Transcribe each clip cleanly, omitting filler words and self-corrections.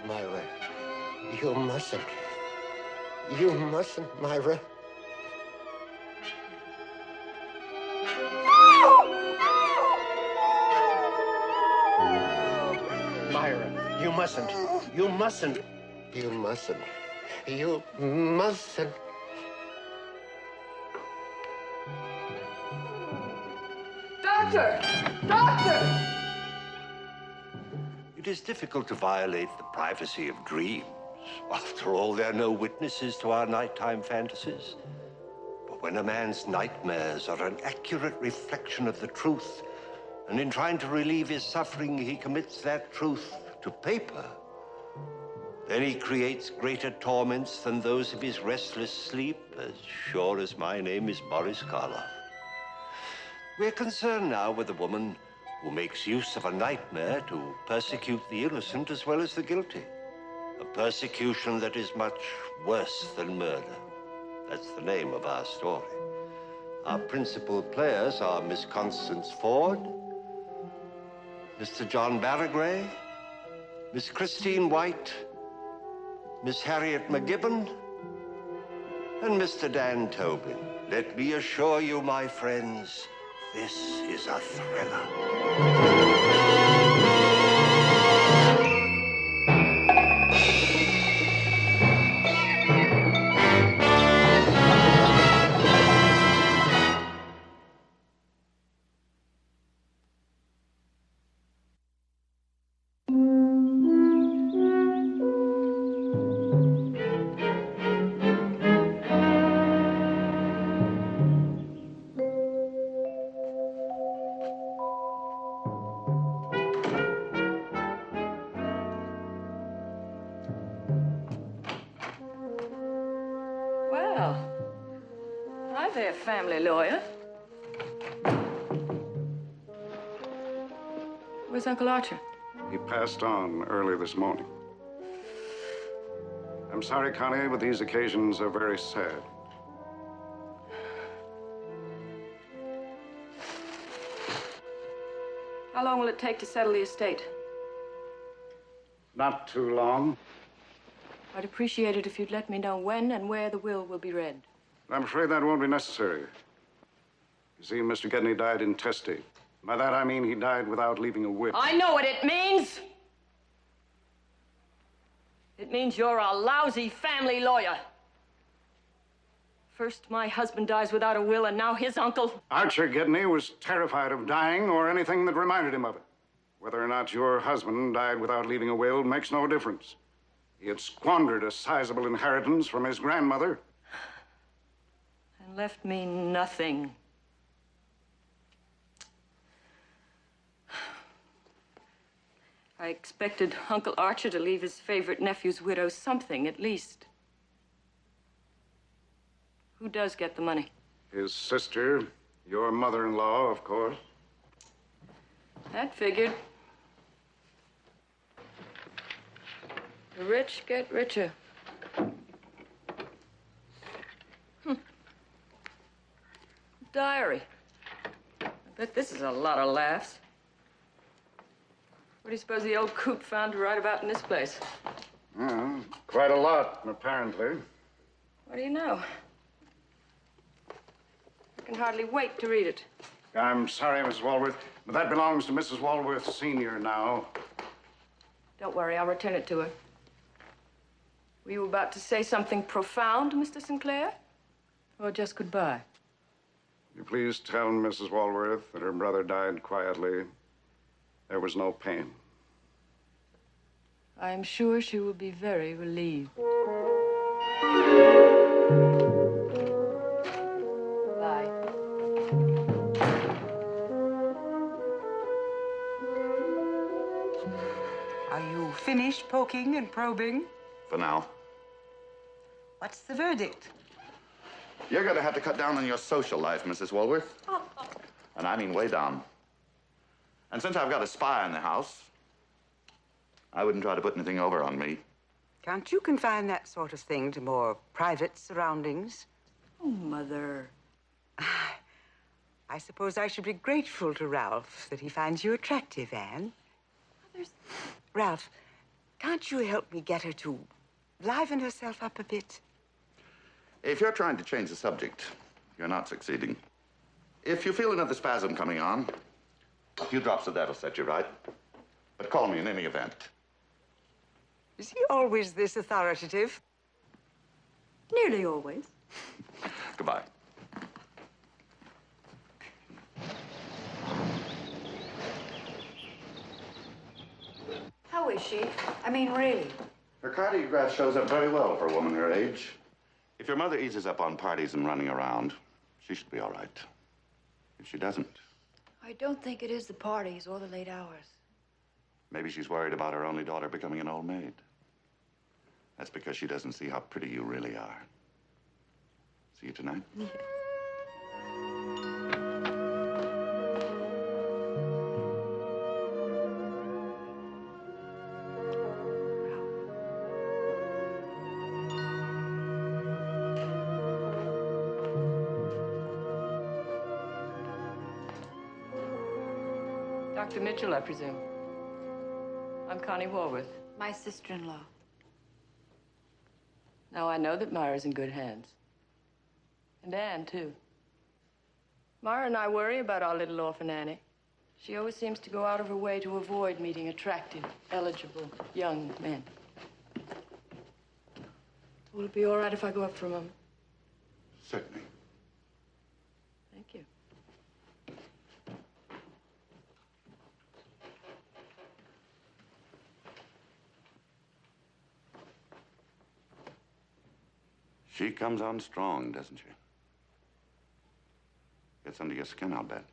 Myra, you mustn't. You mustn't, Myra. Myra, you mustn't. You mustn't. You mustn't. You mustn't. Doctor! Doctor! It is difficult to violate the privacy of dreams. After all, there are no witnesses to our nighttime fantasies. But when a man's nightmares are an accurate reflection of the truth, and in trying to relieve his suffering, he commits that truth to paper, then he creates greater torments than those of his restless sleep, as sure as my name is Boris Karloff. We're concerned now with a woman who makes use of a nightmare to persecute the innocent as well as the guilty. A persecution that is much worse than murder. That's the name of our story. Our principal players are Miss Constance Ford, Mr. John Barragray, Miss Christine White, Miss Harriet McGibbon, and Mr. Dan Tobin. Let me assure you, my friends, this is a thriller. Well, hi there, family lawyer. Where's Uncle Archer? He passed on early this morning. I'm sorry, Connie, but these occasions are very sad. How long will it take to settle the estate? Not too long. I'd appreciate it if you'd let me know when and where the will be read. I'm afraid that won't be necessary. You see, Mr. Gedney died intestate. By that, I mean he died without leaving a will. I know what it means! It means you're a lousy family lawyer. First, my husband dies without a will, and now his uncle. Archer Gedney was terrified of dying or anything that reminded him of it. Whether or not your husband died without leaving a will makes no difference. He had squandered a sizable inheritance from his grandmother. And left me nothing. I expected Uncle Archer to leave his favorite nephew's widow something, at least. Who does get the money? His sister, your mother-in-law, of course. That figured. The rich get richer. Diary. I bet this is a lot of laughs. What do you suppose the old coot found to write about in this place? Well, quite a lot, apparently. What do you know? I can hardly wait to read it. I'm sorry, Mrs. Walworth, but that belongs to Mrs. Walworth Sr. now. Don't worry, I'll return it to her. Were you about to say something profound, Mr. Sinclair? Or just goodbye? You please tell Mrs. Walworth that her brother died quietly. There was no pain. I am sure she will be very relieved. Bye. Are you finished poking and probing? For now. What's the verdict? You're going to have to cut down on your social life, Mrs. Walworth. And I mean way down. And since I've got a spy in the house, I wouldn't try to put anything over on me. Can't you confine that sort of thing to more private surroundings? Oh, Mother. I suppose I should be grateful to Ralph that he finds you attractive, Anne. Mother's... Ralph, Can't you help me get her to liven herself up a bit? If you're trying to change the subject, you're not succeeding. If you feel another spasm coming on, a few drops of that'll set you right. But call me in any event. Is he always this authoritative? Nearly always. Goodbye. How is she? I mean, really? Her cardiograph shows up very well for a woman her age. If your mother eases up on parties and running around, she should be all right. If she doesn't, I don't think it is the parties or the late hours. maybe she's worried about her only daughter becoming an old maid. That's because she doesn't see how pretty you really are. See you tonight? Yeah. Dr. Mitchell, I presume. I'm Connie Walworth. My sister-in-law. Now, I know that Myra's in good hands. And Anne, too. Myra and I worry about our little orphan Annie. She always seems to go out of her way to avoid meeting attractive, eligible young men. Will it be all right if I go up for a moment? Certainly. Thank you. She comes on strong, doesn't she? Gets under your skin, I'll bet.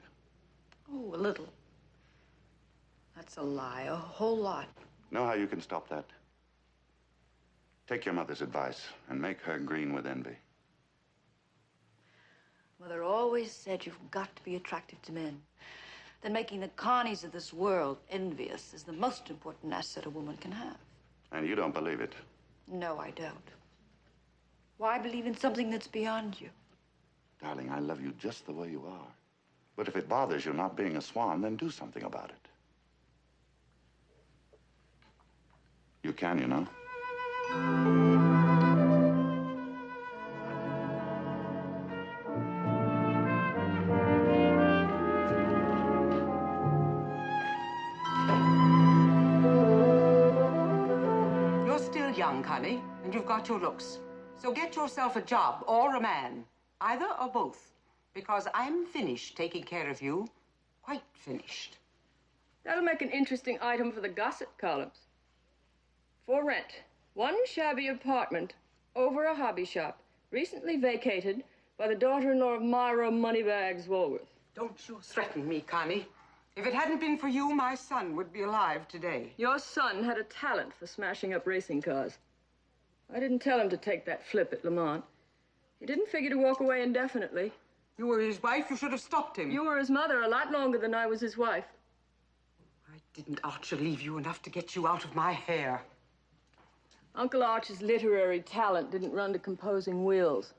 Oh, a little. That's a lie, a whole lot. Know how you can stop that? Take your mother's advice and make her green with envy. Mother always said you've got to be attractive to men. That making the Connies of this world envious is the most important asset a woman can have. And you don't believe it. No, I don't. Why believe in something that's beyond you? Darling, I love you just the way you are. But if it bothers you not being a swan, then do something about it. You can, you know. You're still young, Connie, and you've got your looks. So get yourself a job or a man, either or both, because I'm finished taking care of you, quite finished. That'll make an interesting item for the gossip columns. For rent, one shabby apartment over a hobby shop, recently vacated by the daughter-in-law of Myra Moneybags Walworth. Don't you threaten me, Connie. If it hadn't been for you, my son would be alive today. Your son had a talent for smashing up racing cars. I didn't tell him to take that flip at Le Mans. He didn't figure to walk away indefinitely. You were his wife. You should have stopped him. You were his mother a lot longer than I was his wife. I didn't Archer leave you enough to get you out of my hair. Uncle Arch's literary talent didn't run to composing wills.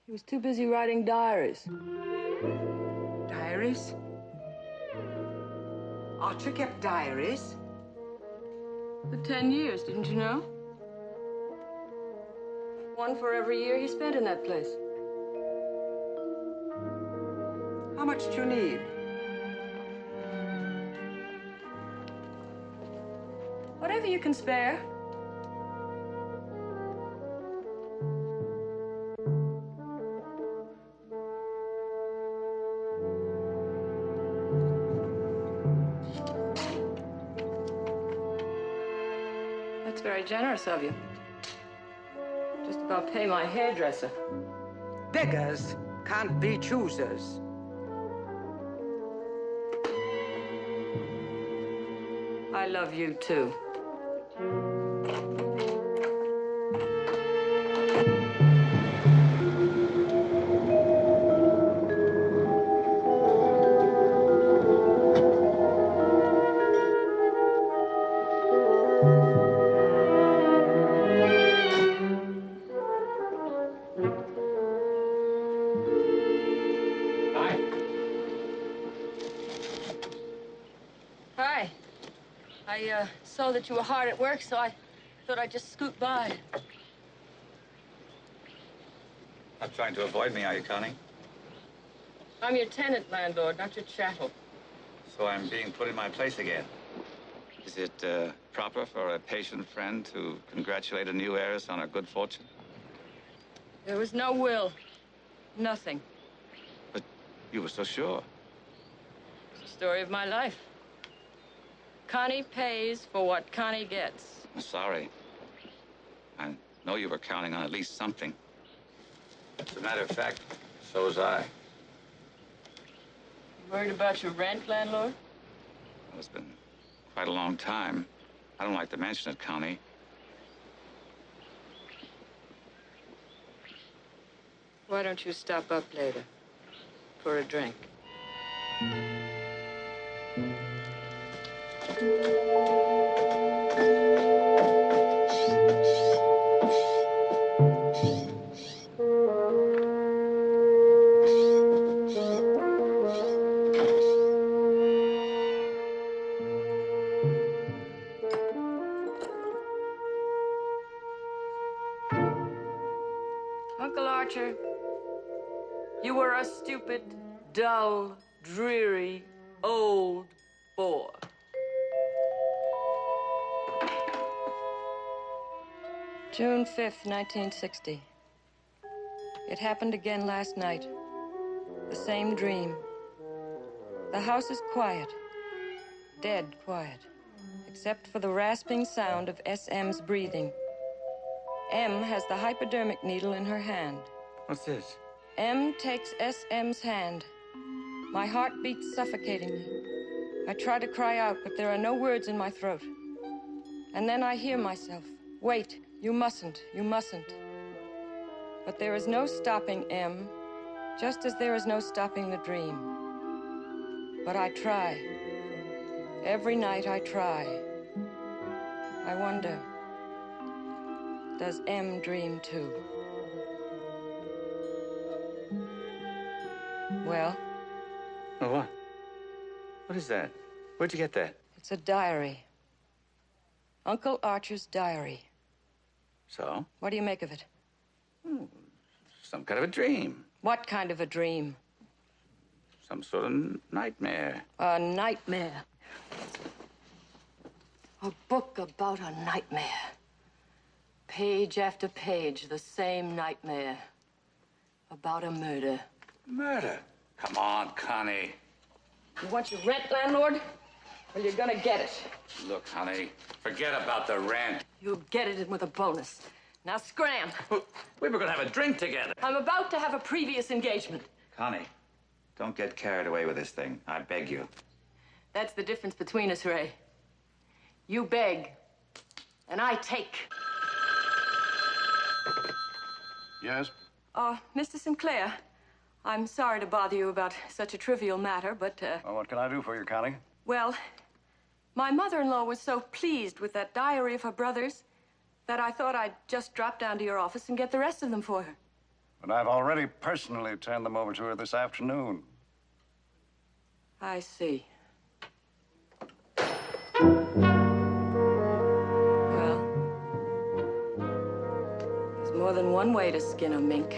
He was too busy writing diaries. Diaries? Archer kept diaries? For 10 years, didn't you know? One for every year he spent in that place. How much do you need? Whatever you can spare. That's very generous of you. Just about pay my hairdresser. Beggars can't be choosers. I love you, too. Hi. I saw that you were hard at work, so I thought I'd just scoot by. Not trying to avoid me, are you, Connie? I'm your tenant, landlord, not your chattel. So I'm being put in my place again. Is it proper for a patient friend to congratulate a new heiress on her good fortune? There was no will. Nothing. But you were so sure. It's the story of my life. Connie pays for what Connie gets. I'm sorry. I know you were counting on at least something. As a matter of fact, so was I. You worried about your rent, landlord? Well, it's been quite a long time. I don't like to mention it, Connie. Why don't you stop up later for a drink? Uncle Archer, you were a stupid, dull, dreary, old bore. June 5th, 1960. It happened again last night. The same dream. The house is quiet. Dead quiet. Except for the rasping sound of SM's breathing. M has the hypodermic needle in her hand. What's this? M takes SM's hand. My heart beats suffocatingly. I try to cry out, but there are no words in my throat. And then I hear myself. Wait, you mustn't, you mustn't. But there is no stopping M, just as there is no stopping the dream. But I try. Every night I try. I wonder, does M dream too? Well? Oh, what? What is that? Where'd you get that? It's a diary. Uncle Archer's diary. So? What do you make of it? Some kind of a dream. What kind of a dream? Some sort of nightmare. A nightmare. A book about a nightmare. Page after page, the same nightmare. About a murder. Murder? Come on, Connie. You want your rent, landlord? Well, you're gonna get it. Look, honey, forget about the rent. You'll get it in with a bonus. Now scram. We were gonna have a drink together. I'm about to have a previous engagement. Connie, don't get carried away with this thing. I beg you. That's the difference between us, Ray. You beg, and I take. Yes? Mr. Sinclair, I'm sorry to bother you about such a trivial matter, but, Well, what can I do for you, Connie? well, my mother-in-law was so pleased with that diary of her brother's that I thought I'd just drop down to your office and get the rest of them for her. But I've already personally turned them over to her this afternoon. I see. Well, there's more than one way to skin a mink.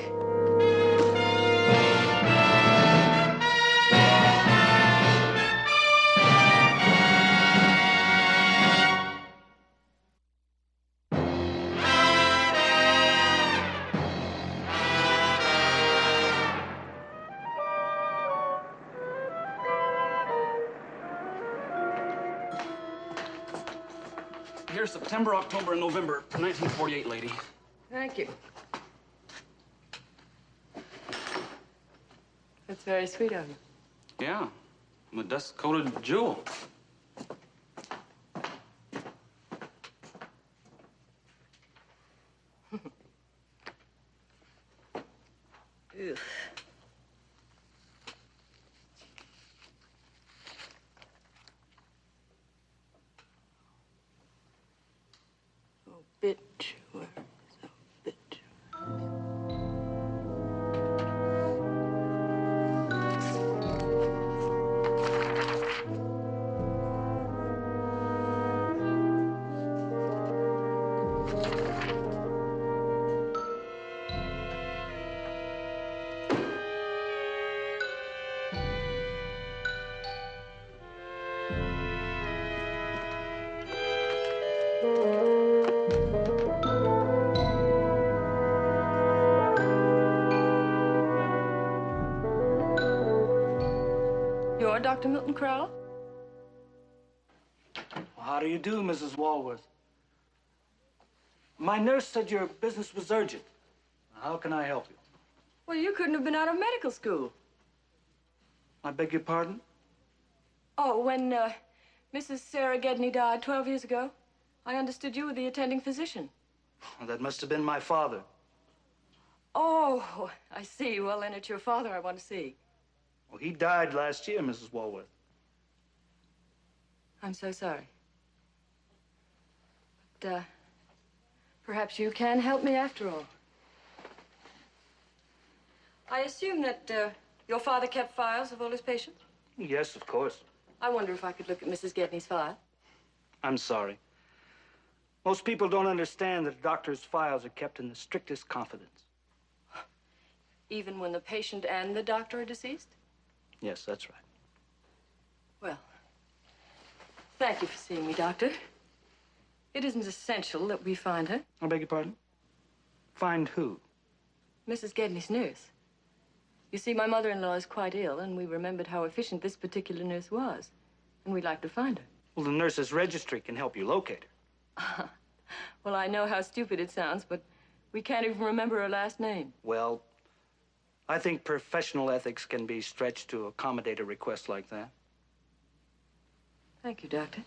Here's September, October, and November, 1948, lady. Thank you. That's very sweet of you. Yeah, I'm a dust-coated jewel. Ugh. Obituaries, obituaries. Dr. Milton Crowell? Well, how do you do, Mrs. Walworth? My nurse said your business was urgent. How can I help you? Well, you couldn't have been out of medical school. I beg your pardon? Oh, when Mrs. Sarah Gedney died 12 years ago, I understood you were the attending physician. Well, that must have been my father. Oh, I see. Well, then it's your father I want to see. Well, he died last year, Mrs. Walworth. I'm so sorry. But, perhaps you can help me after all. I assume that your father kept files of all his patients? Yes, of course. I wonder if I could look at Mrs. Gedney's file. I'm sorry. Most people don't understand that a doctor's files are kept in the strictest confidence. Even when the patient and the doctor are deceased? Yes, that's right. Well, thank you for seeing me, Doctor. It isn't essential that we find her. I beg your pardon? Find who? Mrs. Gedney's nurse. You see, my mother-in-law is quite ill, and we remembered how efficient this particular nurse was. And we'd like to find her. Well, the nurse's registry can help you locate her. Well, I know how stupid it sounds, but we can't even remember her last name. Well, I think professional ethics can be stretched to accommodate a request like that. Thank you, Doctor.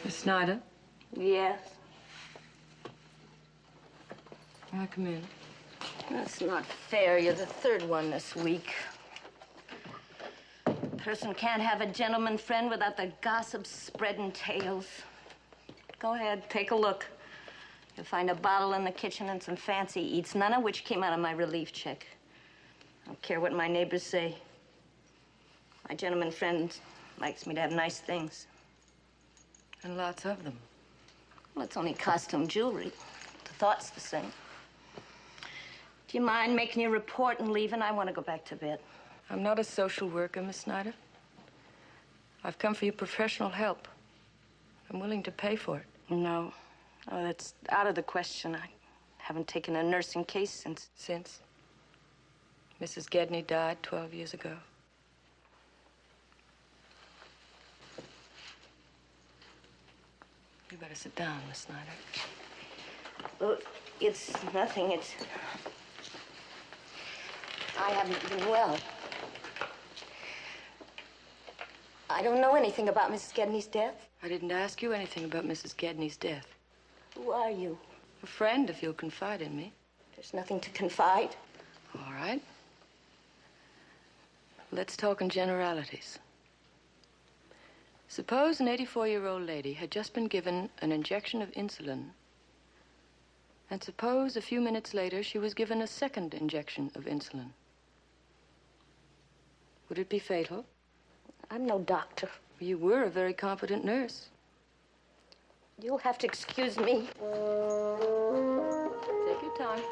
Miss Snyder? Yes. May I come in? That's not fair. You're the third one this week. Person can't have a gentleman friend without the gossip spreading tales. Go ahead, take a look. You'll find a bottle in the kitchen and some fancy eats, none of which came out of my relief check. I don't care what my neighbors say. My gentleman friend likes me to have nice things. And lots of them. Well, it's only costume jewelry. The thought's the same. Do you mind making your report and leaving? I want to go back to bed. I'm not a social worker, Miss Snyder. I've come for your professional help. I'm willing to pay for it. No. Oh, that's out of the question. I haven't taken a nursing case since... Since Mrs. Gedney died 12 years ago. You better sit down, Miss Snyder. Well, it's nothing. It's... I haven't been well. I don't know anything about Mrs. Gedney's death. I didn't ask you anything about Mrs. Gedney's death. Who are you? A friend, if you'll confide in me. There's nothing to confide. All right. Let's talk in generalities. Suppose an 84-year-old lady had just been given an injection of insulin, and suppose a few minutes later she was given a second injection of insulin. Would it be fatal? I'm no doctor. You were a very competent nurse. You'll have to excuse me. Take your time.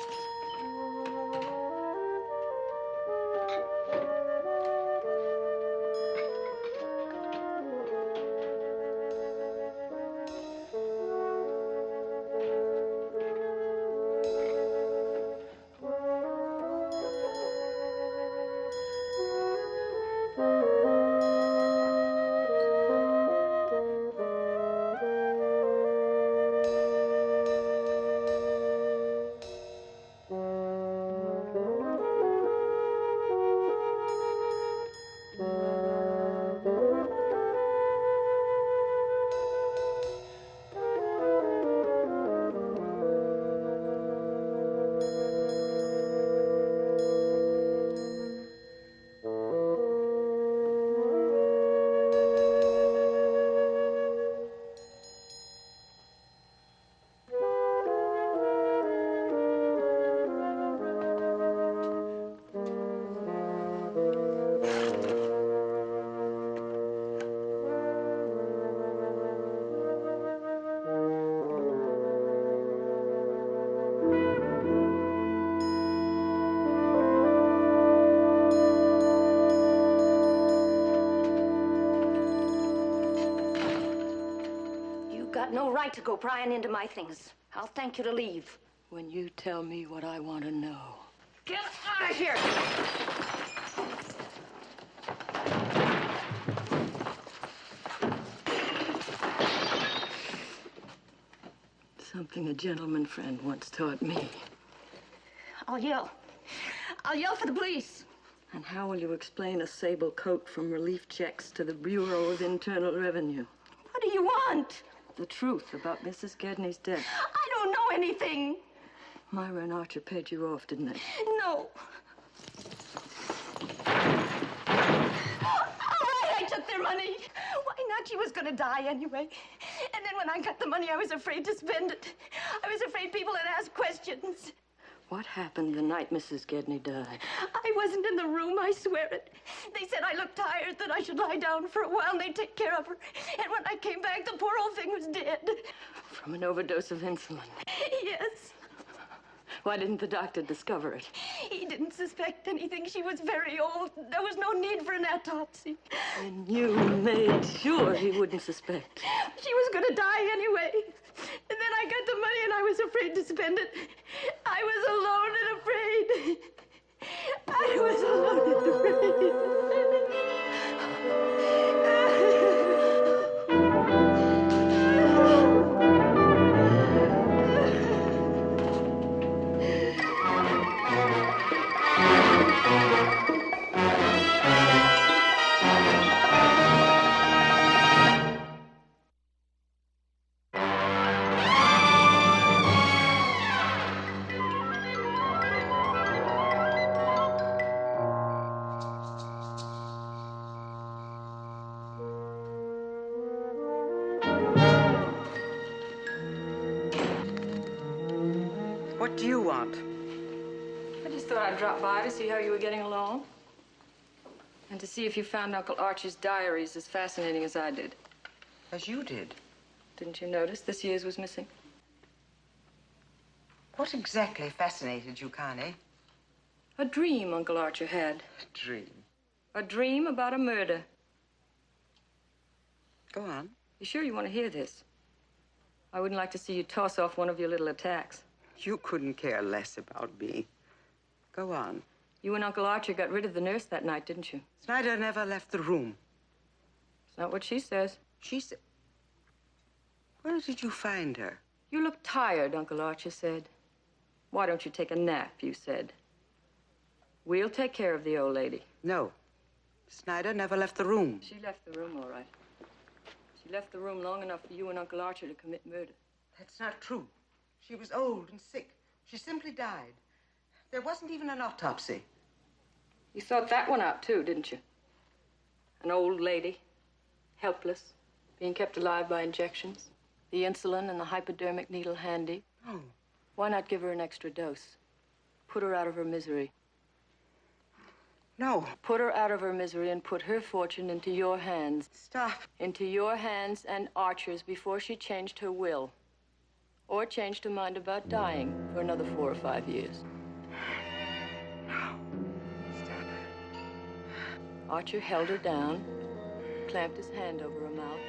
got no right to go prying into my things. I'll thank you to leave. When you tell me what I want to know. Get out of here! Something a gentleman friend once taught me. I'll yell. I'll yell for the police. And how will you explain a sable coat from relief checks to the Bureau of Internal Revenue? What do you want? The truth about Mrs. Gedney's death. I don't know anything. Myra and Archer paid you off, didn't they? No. All right, I took their money. Why not? She was going to die anyway. And then when I got the money, I was afraid to spend it. I was afraid people would ask questions. What happened the night Mrs. Gedney died? I wasn't in the room, I swear it. They said I looked tired, that I should lie down for a while and they'd take care of her. And when I came back, the poor old thing was dead. From an overdose of insulin. Yes. Why didn't the doctor discover it? He didn't suspect anything. She was very old. There was no need for an autopsy. And you made sure he wouldn't suspect. She was going to die anyway. And then I got the money and I was afraid to spend it. I was alone and afraid. I was alone and afraid. What do you want? I just thought I'd drop by to see how you were getting along. And to see if you found Uncle Archie's diaries as fascinating as I did. As you did. Didn't you notice this year's was missing? What exactly fascinated you, Connie? A dream Uncle Archer had. A dream. A dream about a murder. Go on. You sure you want to hear this? I wouldn't like to see you toss off one of your little attacks. You couldn't care less about me. Go on. You and Uncle Archer got rid of the nurse that night, didn't you? Snyder never left the room. It's not what she says. She said... Where did you find her? You look tired, Uncle Archer said. Why don't you take a nap, you said. We'll take care of the old lady. No. Snyder never left the room. She left the room, all right. She left the room long enough for you and Uncle Archer to commit murder. That's not true. She was old and sick. She simply died. There wasn't even an autopsy. You thought that one out, too, didn't you? An old lady, helpless, being kept alive by injections, the insulin and the hypodermic needle handy. Oh. Why not give her an extra dose? Put her out of her misery. No. Put her out of her misery and put her fortune into your hands. Stop. Into your hands and Archer's before she changed her will. Or changed her mind about dying for another 4 or 5 years. No. Stop. Archer held her down, clamped his hand over her mouth,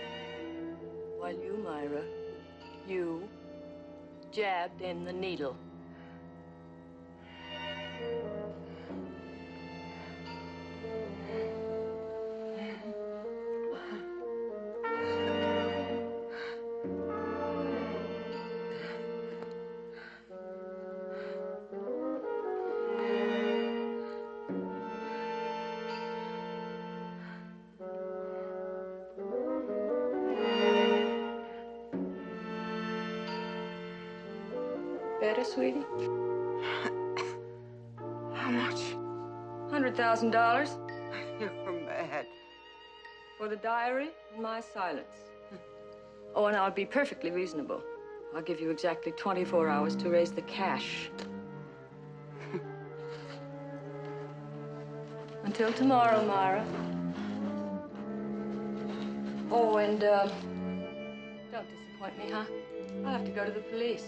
while you, Myra, you jabbed in the needle. Better, sweetie? How much? $100,000 You're mad. for the diary and my silence. Oh, and I'll be perfectly reasonable. I'll give you exactly 24 hours to raise the cash. Until tomorrow, Myra. Oh, and, don't disappoint me, huh? I'll have to go to the police.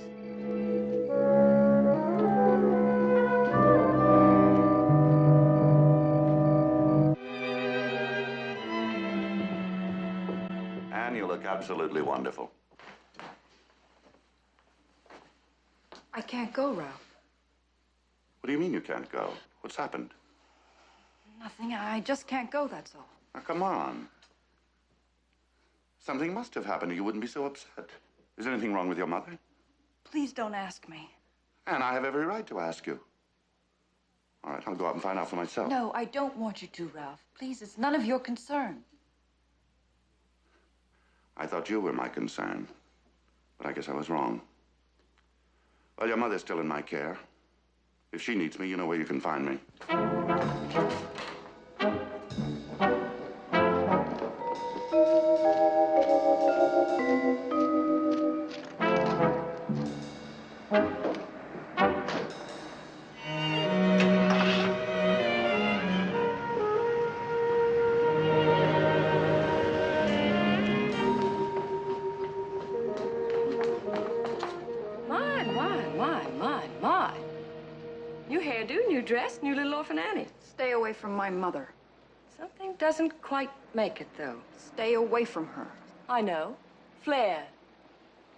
Anne, you look absolutely wonderful. can't go, Ralph. What do you mean you can't go? What's happened? Nothing. I just can't go, that's all. Now, come on. Something must have happened or you wouldn't be so upset. Is anything wrong with your mother? Please don't ask me. And I have every right to ask you. All right, I'll go out and find out for myself. No, I don't want you to, Ralph. Please, it's none of your concern. I thought you were my concern, but I guess I was wrong. Well, your mother's still in my care. If she needs me, you know where you can find me. My. New hairdo, new dress, new little orphan Annie. Stay away from my mother. Something doesn't quite make it, though. Stay away from her. I know. Flair.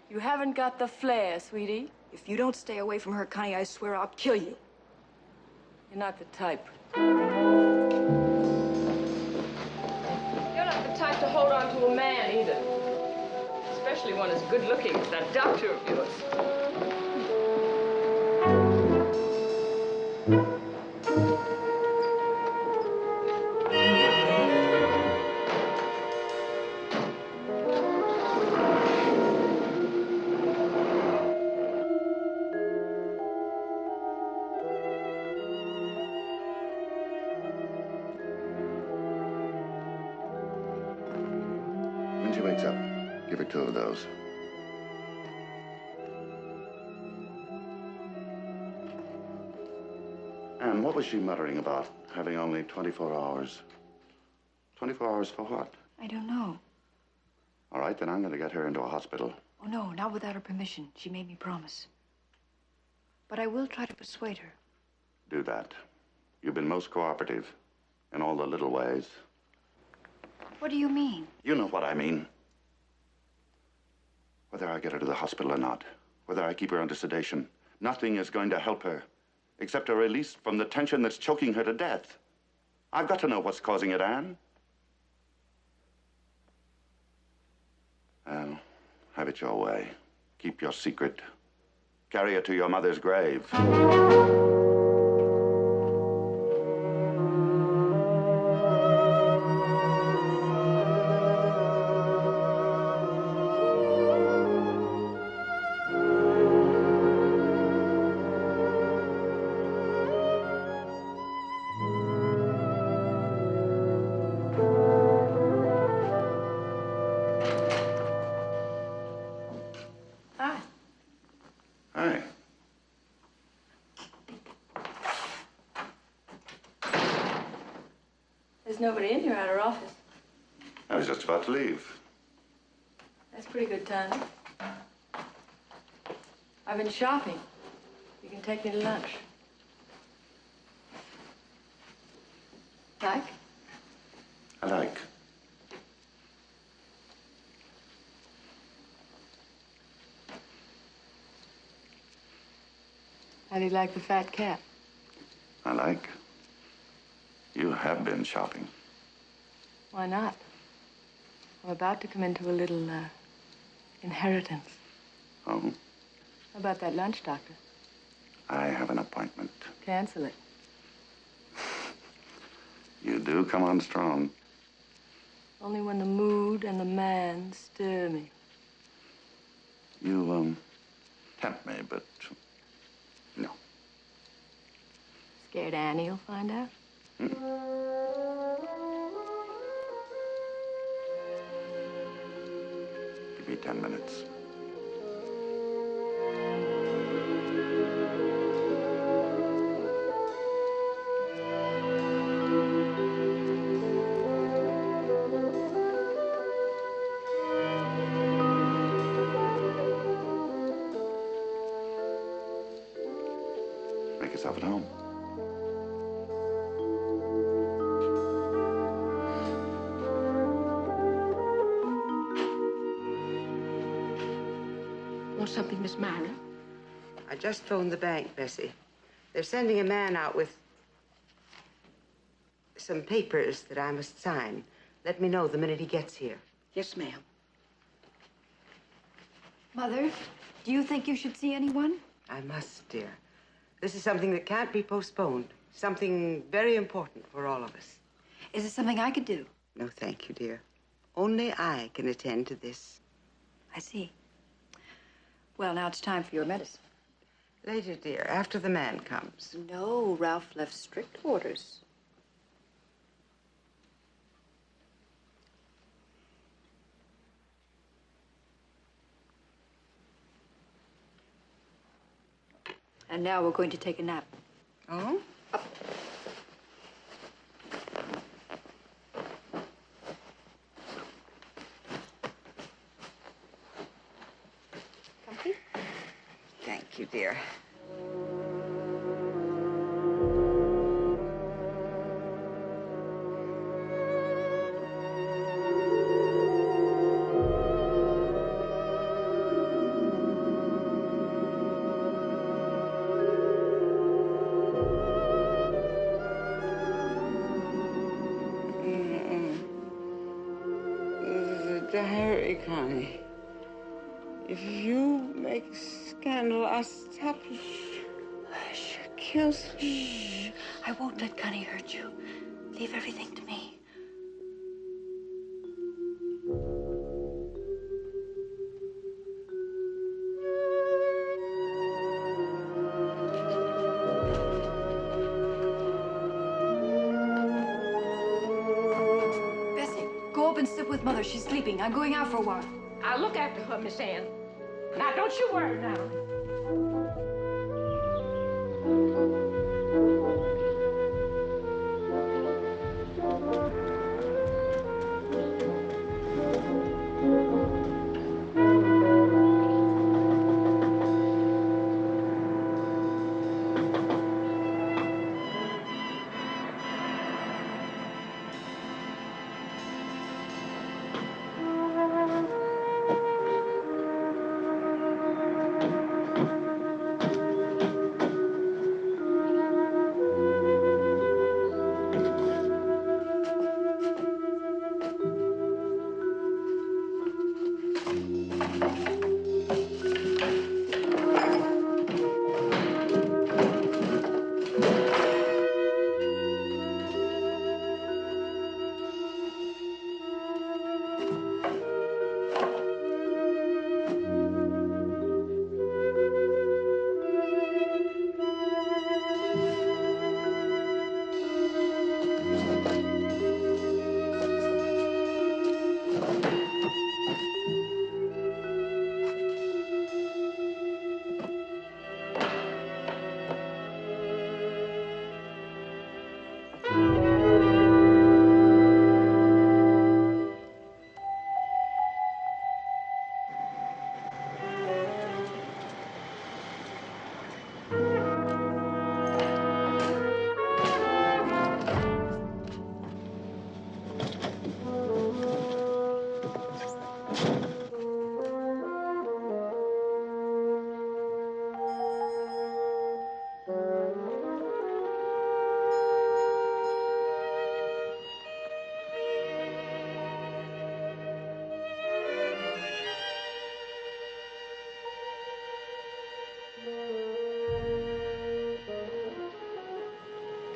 You haven't got the flair, sweetie. If you don't stay away from her, Connie, I swear I'll kill you. You're not the type. You're not the type to hold on to a man, either. Especially one as good-looking as that doctor of yours. When she wakes up, give her 2 of those. And what was she muttering about, having only 24 hours? 24 hours for what? I don't know. All right, then I'm going to get her into a hospital. Oh, no, not without her permission. She made me promise. But I will try to persuade her. Do that. You've been most cooperative in all the little ways. What do you mean? You know what I mean. Whether I get her to the hospital or not, whether I keep her under sedation, nothing is going to help her except a release from the tension that's choking her to death. I've got to know what's causing it, Anne. Well, have it your way. Keep your secret. Carry it to your mother's grave. Hi. Hi. There's nobody in here at our office. I was just about to leave. That's pretty good timing. I've been shopping. You can take me to lunch. Like? I like. How do you like the fat cat? I like. You have been shopping. Why not? I'm about to come into a little, inheritance. Oh? How about that lunch, Doctor? I have an appointment. Cancel it. You do come on strong. Only when the mood and the man stir me. You, tempt me, but no. Scared Annie will find out? Give me 10 minutes. Make yourself at home. Want something, Miss Myra? I just phoned the bank, Bessie. They're sending a man out with some papers that I must sign. Let me know the minute he gets here. Yes, ma'am. Mother, do you think you should see anyone? I must, dear. This is something that can't be postponed. Something very important for all of us. Is it something I could do? No, thank you, dear. Only I can attend to this. I see. Well, now it's time for your medicine. Later, dear, after the man comes. No, Ralph left strict orders. And now we're going to take a nap. Oh? Comfy? Thank you, dear. Diary, Connie. If you make a scandal, I'll stop you. She kills me. Shh. I won't let Connie hurt you. Leave everything to me. Bessie, go up and sit with Mother. She's sleeping. I'm going out for a while. I'll look after her, Miss Anne. Now, don't you worry now.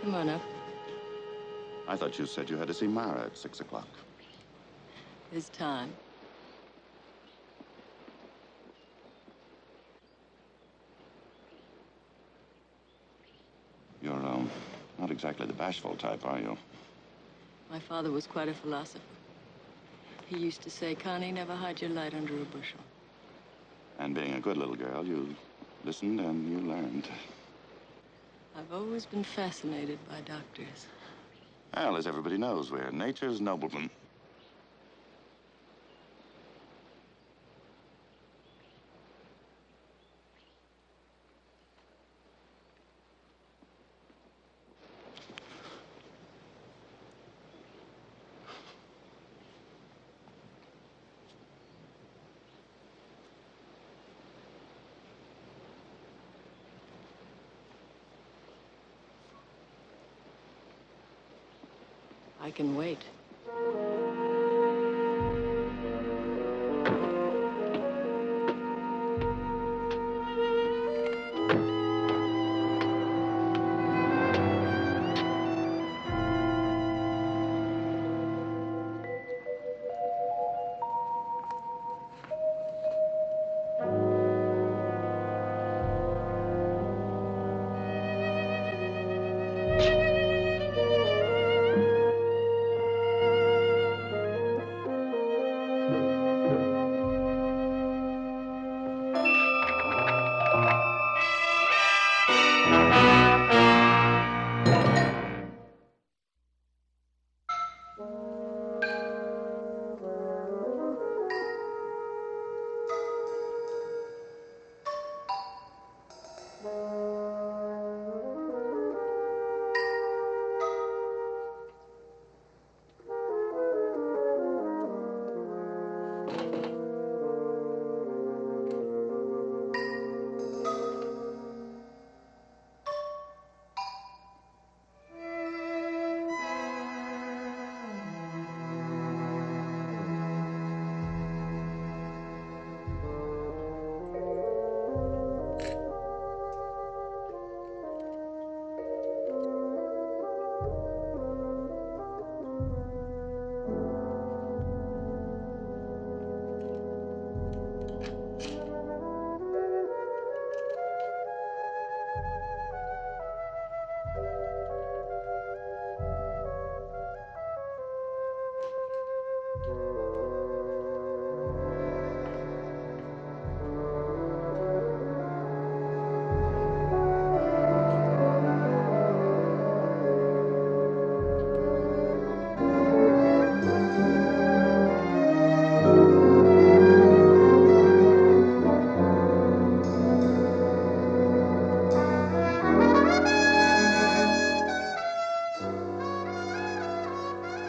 Come on up. I thought you said you had to see Mara at 6 o'clock. It's time. You're, not exactly the bashful type, are you? My father was quite a philosopher. He used to say, Connie, never hide your light under a bushel. And being a good little girl, you listened and you learned. I've always been fascinated by doctors. Well, as everybody knows, we're nature's noblemen. I can wait.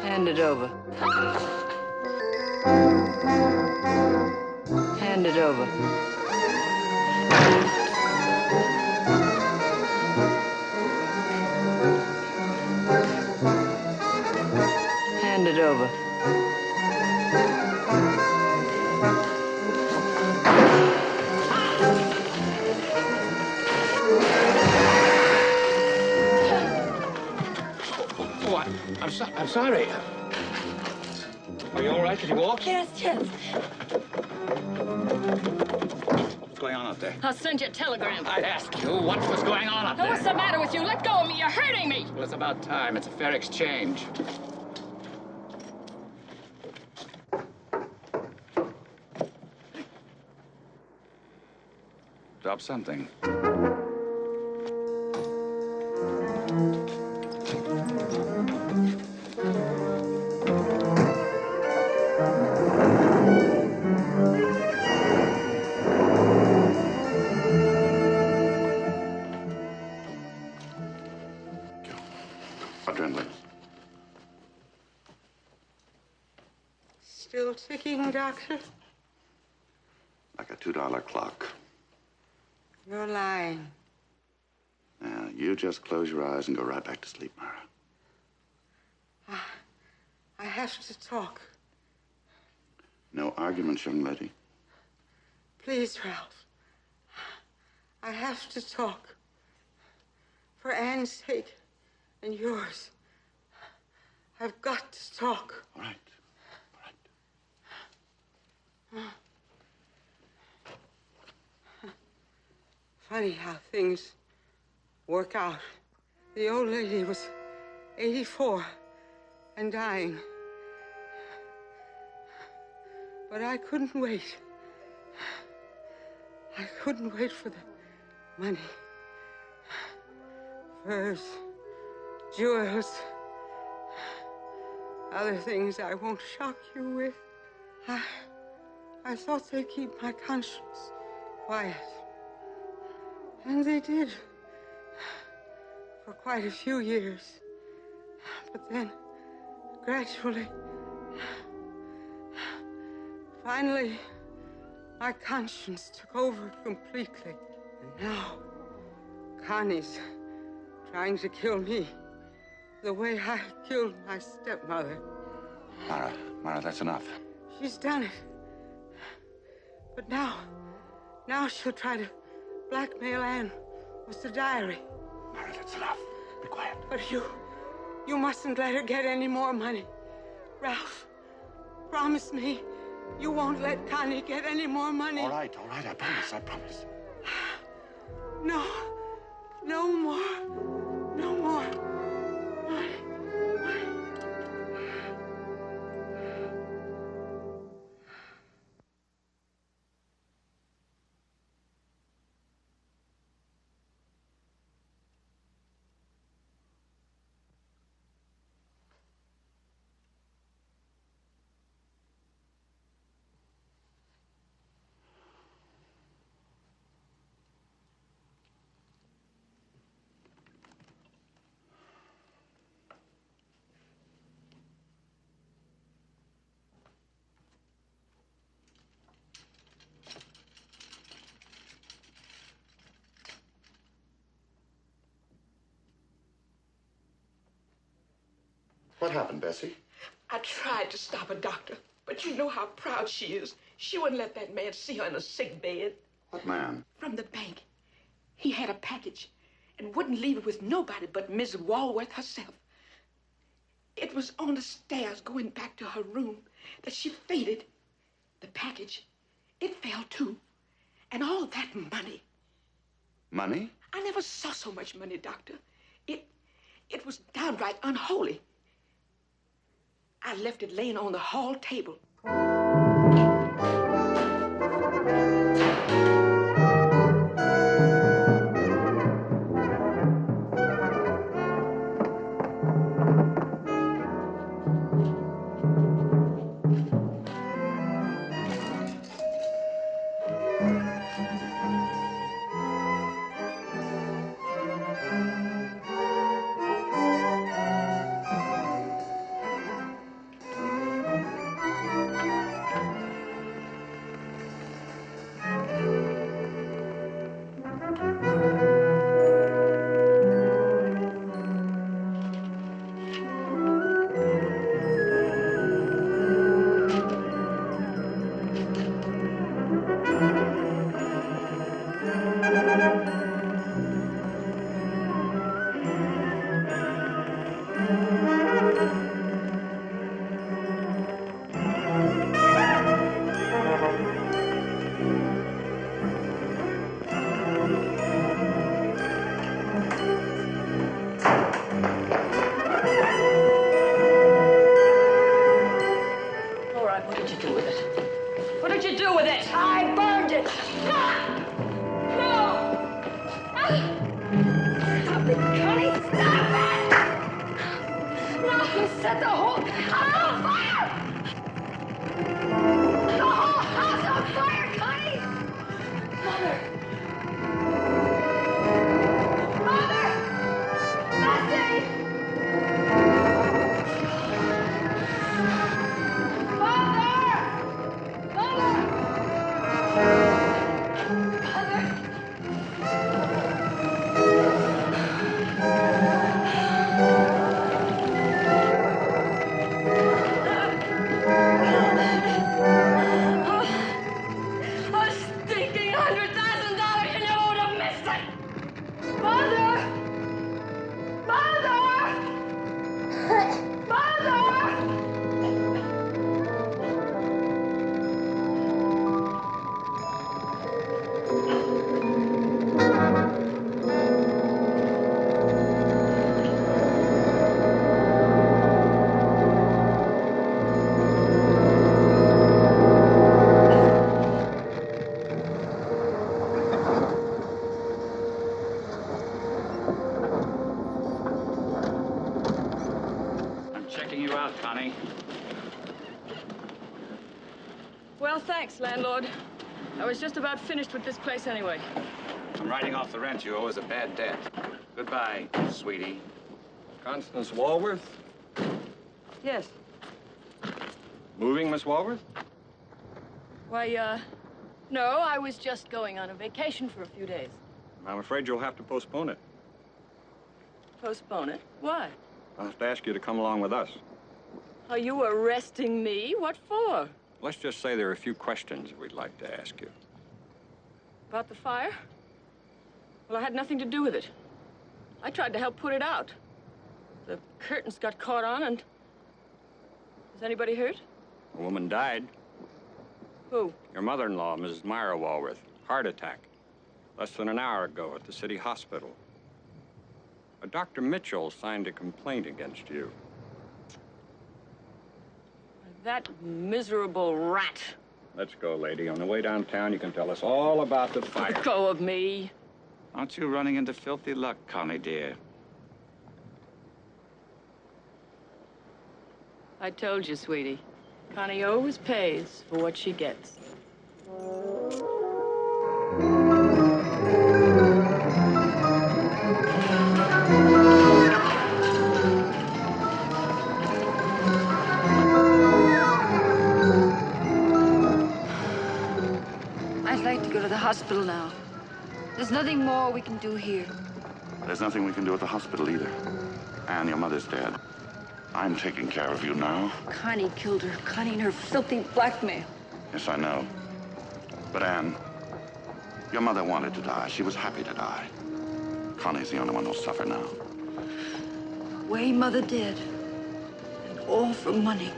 Hand it over. Hand it over. Hand it over. Oh, I'm sorry. Are you all right? Can you walk? Yes, yes. What's going on out there? I'll send you a telegram. I'd ask you, what's going on up Now, there? what's the matter with you? Let go of me. You're hurting me. Well, it's about time. It's a fair exchange. Drop something. Adrenaline. Still ticking, Doctor? Like a $2 clock. You're lying. Now, you just close your eyes and go right back to sleep, Myra. I have to talk. No arguments, young lady. Please, Ralph. I have to talk. For Anne's sake and yours. I've got to talk. All right. Funny how things work out. The old lady was 84 and dying. But I couldn't wait. I couldn't wait for the money. Furs, jewels, other things I won't shock you with. I thought they'd keep my conscience quiet. And they did. For quite a few years. But then, gradually, finally, my conscience took over completely. And now, Connie's trying to kill me. the way I killed my stepmother. Mara, that's enough. She's done it. But now she'll try to blackmail Anne with the diary. Mara, that's enough. Be quiet. But you mustn't let her get any more money. Ralph, promise me you won't let Connie get any more money. All right, I promise. No more. No more. Money. What happened, Bessie? I tried to stop her, Doctor, but you know how proud she is. She wouldn't let that man see her in a sick bed. What man? From the bank. He had a package and wouldn't leave it with nobody but Miss Walworth herself. It was on the stairs going back to her room that she fainted. The package, it fell too. And all that money. Money? I never saw so much money, Doctor. It was downright unholy. I left it laying on the hall table. Connie. Well, thanks, landlord. I was just about finished with this place anyway. I'm writing off the rent you owe as a bad debt. Goodbye, sweetie. Constance Walworth? Yes. Moving, Miss Walworth? Why, no, I was just going on a vacation for a few days. I'm afraid you'll have to postpone it. Postpone it? Why? I'll have to ask you to come along with us. Are you arresting me? What for? Let's just say there are a few questions we'd like to ask you. About the fire? Well, I had nothing to do with it. I tried to help put it out. The curtains got caught on and... Is anybody hurt? A woman died. Who? Your mother-in-law, Mrs. Myra Walworth. Heart attack. Less than an hour ago at the city hospital. Dr. Mitchell signed a complaint against you. That miserable rat. Let's go, lady. On the way downtown, you can tell us all about the fire. Let go of me. Aren't you running into filthy luck, Connie, dear? I told you, sweetie. Connie always pays for what she gets. I'd like to go to the hospital now. There's nothing more we can do here. There's nothing we can do at the hospital either. Anne, your mother's dead. I'm taking care of you now. Connie killed her. Connie and her filthy blackmail. Yes, I know. But Anne, your mother wanted to die. She was happy to die. Connie's the only one who'll suffer now. The way Mother did. And all for money.